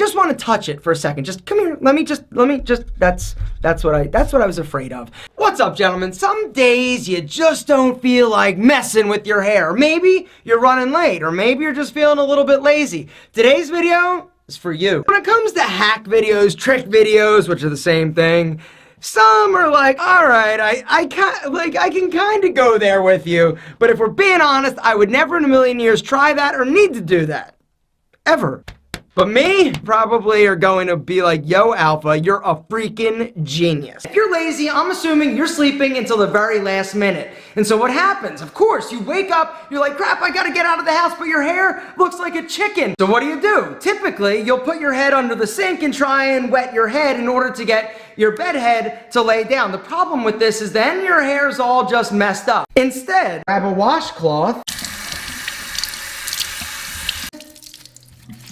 just want to touch it for a second. Just come here. Let me just, that's what I was afraid of. What's up, gentlemen? Some days you just don't feel like messing with your hair. Maybe you're running late, or maybe you're just feeling a little bit lazy. Today's video is for you. When it comes to hack videos, trick videos, which are the same thing, some are like, all right, I can kind of go there with you, but if we're being honest, I would never in a million years try that or need to do that. Ever. But me, probably are going to be like, yo, Alpha, you're a freaking genius. If you're lazy, I'm assuming you're sleeping until the very last minute. And so what happens? Of course, you wake up, you're like, crap, I gotta get out of the house, but your hair looks like a chicken. So what do? Typically, you'll put your head under the sink and try and wet your head in order to get your bed head to lay down. The problem with this is then your hair's all just messed up. Instead, grab a washcloth,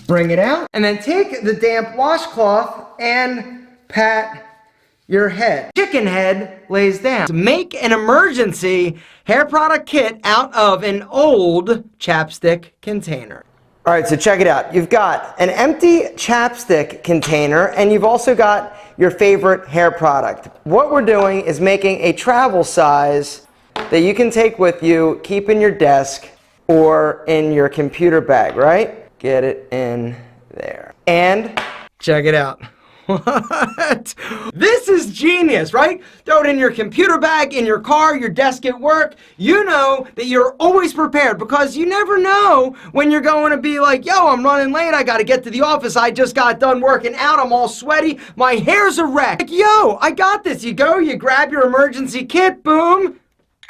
bring it out, and then take the damp washcloth and pat your head. Chicken head lays down. To make an emergency hair product kit out of an old chapstick container. All right, so check it out. You've got an empty chapstick container, and you've also got your favorite hair product. What we're doing is making a travel size that you can take with you, keep in your desk, or in your computer bag, right? Get it in there. And check it out. What? This is genius, right? Throw it in your computer bag, in your car, your desk at work. You know that you're always prepared because you never know when you're going to be like, yo, I'm running late. I got to get to the office. I just got done working out. I'm all sweaty. My hair's a wreck. Like, yo, I got this. You go, you grab your emergency kit, boom.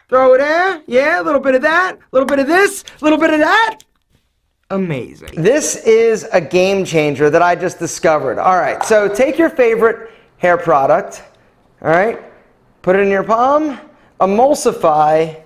Throw it there. Yeah, a little bit of that, a little bit of this, a little bit of that. Amazing. This is a game changer that I just discovered. All right, so take your favorite hair product, all right, put it in your palm, emulsify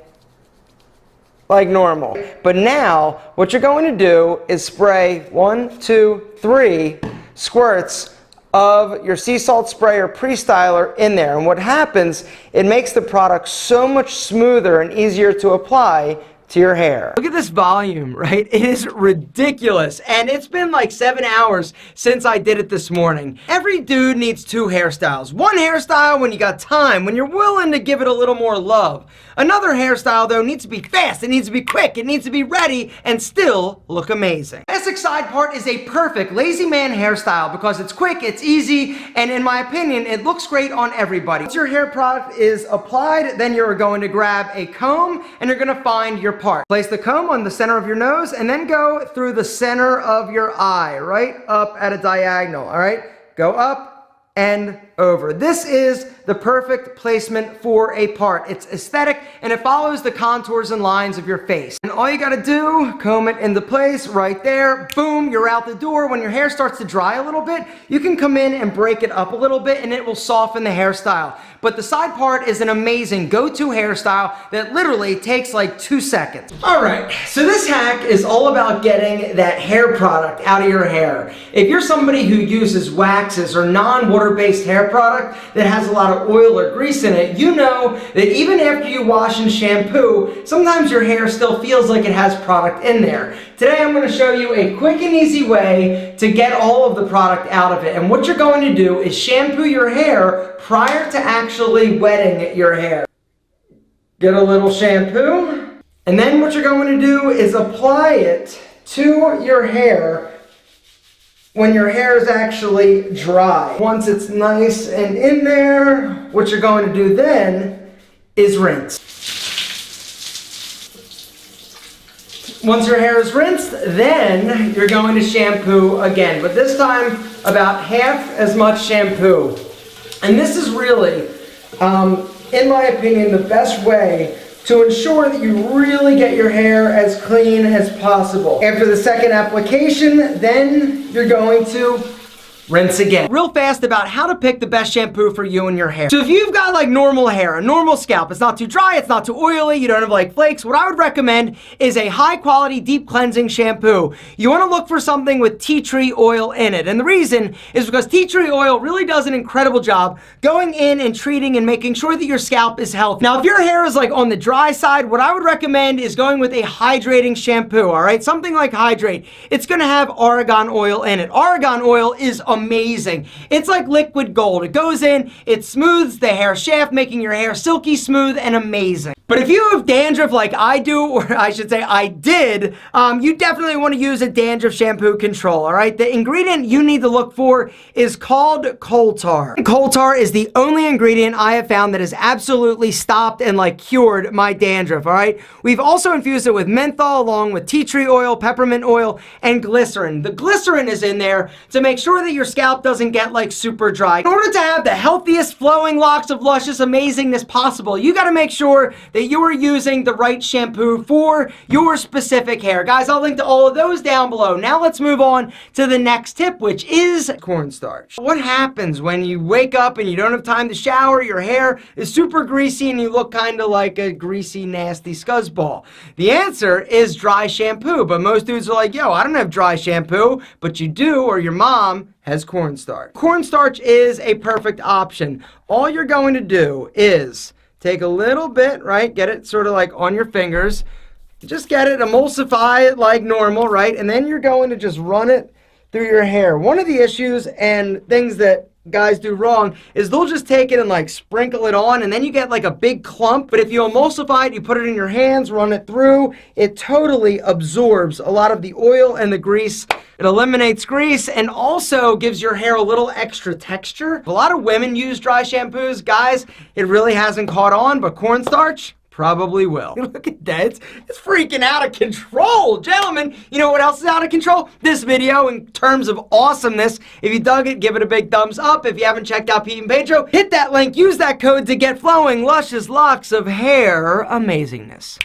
like normal. But now, what you're going to do is spray 1, 2, 3 squirts of your sea salt spray or pre-styler in there. And what happens, it makes the product so much smoother and easier to apply to your hair. Look at this volume, right? It is ridiculous. And it's been like 7 hours since I did it this morning. Every dude needs 2 hairstyles. One hairstyle when you got time, when you're willing to give it a little more love. Another hairstyle, though, needs to be fast, it needs to be quick, it needs to be ready, and still look amazing. Classic side part is a perfect lazy man hairstyle because it's quick, it's easy, and in my opinion, it looks great on everybody. Once your hair product is applied, then you're going to grab a comb and you're gonna find your part. Place the comb on the center of your nose and then go through the center of your eye, right up at a diagonal, all right? Go up and over. This is the perfect placement for a part. It's aesthetic and it follows the contours and lines of your face. And all you gotta do, comb it into place right there, boom, you're out the door. When your hair starts to dry a little bit, you can come in and break it up a little bit and it will soften the hairstyle. But the side part is an amazing go-to hairstyle that literally takes like 2 seconds. All right, so this hack is all about getting that hair product out of your hair. If you're somebody who uses waxes or non-water-based hair product that has a lot of oil or grease in it, you know that even after you wash and shampoo, sometimes your hair still feels like it has product in there. Today I'm going to show you a quick and easy way to get all of the product out of it. And what you're going to do is shampoo your hair prior to actually wetting your hair. Get a little shampoo, and then what you're going to do is apply it to your hair when your hair is actually dry. Once it's nice and in there, what you're going to do then is rinse. Once your hair is rinsed, then you're going to shampoo again, but this time about half as much shampoo. And this is really, in my opinion, the best way to ensure that you really get your hair as clean as possible. After the second application, then you're going to rinse again. Real fast about how to pick the best shampoo for you and your hair. So if you've got like normal hair, a normal scalp, it's not too dry, it's not too oily, you don't have like flakes, what I would recommend is a high quality deep cleansing shampoo. You want to look for something with tea tree oil in it. And the reason is because tea tree oil really does an incredible job going in and treating and making sure that your scalp is healthy. Now, if your hair is like on the dry side, what I would recommend is going with a hydrating shampoo, all right? Something like Hydrate. It's going to have argan oil in it. Argan oil is amazing. It's like liquid gold. It goes in, it smooths the hair shaft, making your hair silky smooth and amazing. But if you have dandruff like I do, or I should say I did, you definitely want to use a dandruff shampoo control, all right? The ingredient you need to look for is called coal tar. Coal tar is the only ingredient I have found that has absolutely stopped and like cured my dandruff, all right? We've also infused it with menthol along with tea tree oil, peppermint oil, and glycerin. The glycerin is in there to make sure that your scalp doesn't get like super dry. In order to have the healthiest flowing locks of luscious amazingness possible, you got to make sure that you are using the right shampoo for your specific hair. Guys, I'll link to all of those down below. Now let's move on to the next tip, which is cornstarch. What happens when you wake up and you don't have time to shower, your hair is super greasy and you look kind of like a greasy, nasty scuzzball? The answer is dry shampoo, but most dudes are like, yo, I don't have dry shampoo, but you do, or your mom has cornstarch. Cornstarch is a perfect option. All you're going to do is take a little bit, right? Get it sort of like on your fingers. Just get it, emulsify it like normal, right? And then you're going to just run it through your hair. One of the issues and things that guys do wrong is they'll just take it and like sprinkle it on, and then you get like a big clump. But if you emulsify it, you put it in your hands, run it through, it totally absorbs a lot of the oil and the grease. It eliminates grease and also gives your hair a little extra texture. A lot of women use dry shampoos. Guys, it really hasn't caught on, but cornstarch probably will. Look at that. It's freaking out of control. Gentlemen, you know what else is out of control? This video in terms of awesomeness. If you dug it, give it a big thumbs up. If you haven't checked out Pete and Pedro, hit that link. Use that code to get flowing, luscious locks of hair amazingness.